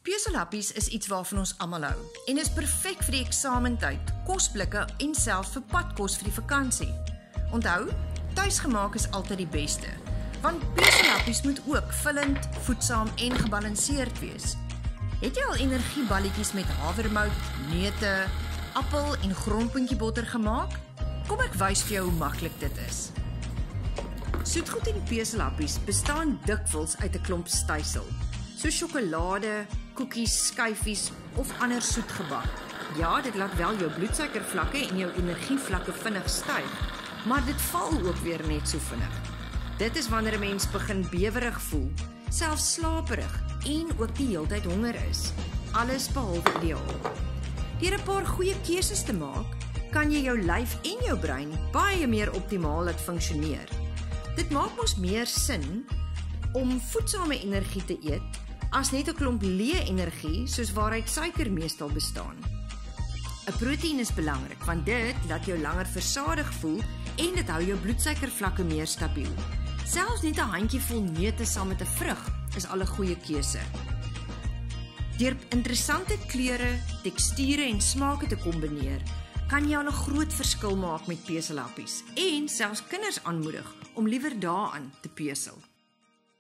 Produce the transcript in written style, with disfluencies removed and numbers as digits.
Peselhappies is iets waarvan ons almal hou en is perfek vir die eksamentyd, kosblikke en selfs vir padkos vir die vakansie. Onthou, tuisgemaak is altyd die beste, want peselhappies moet ook vullend, voedsaam en gebalanseerd wees. Het jy al energieballetjies met havermout, neute, appel en grondpuntjiebotter gemaak? Kom ek wys vir jou hoe maklik dit is. Soetgoed en peselhappies bestaan dikwels uit 'n klomp stysel, so sjokolade, koekies, skyfies of ander soetgebak. Ja, dit laat wel jou bloedsuikervlakke en jou energievlakke vinnig styg, maar dit val ook weer net so vinnig. Dit is wanneer 'n mens begin bewerig voel, selfs slaperig en ook die heeltyd honger is. Alles behalwe ideaal. Deur 'n paar goeie keuses te maak, kan jy jou lyf en jou brein baie meer optimaal laat funksioneer. Dit maak mos meer sin om voedsame energie te eet as net 'n klomp leë energie soos waaruit suiker meestal bestaan. 'n Proteïen is belangrik want dit laat jou langer versadig voel en dit hou jou bloedsuikervlakke meer stabiel. Selfs net 'n handjievol neute saam met 'n vrug is al 'n goeie keuse. Deur interessante kleure, teksture en smake te kombineer, kan jy al 'n groot verskil maak met peselhappies en selfs kinders aanmoedig om liewer daaraan te pesel.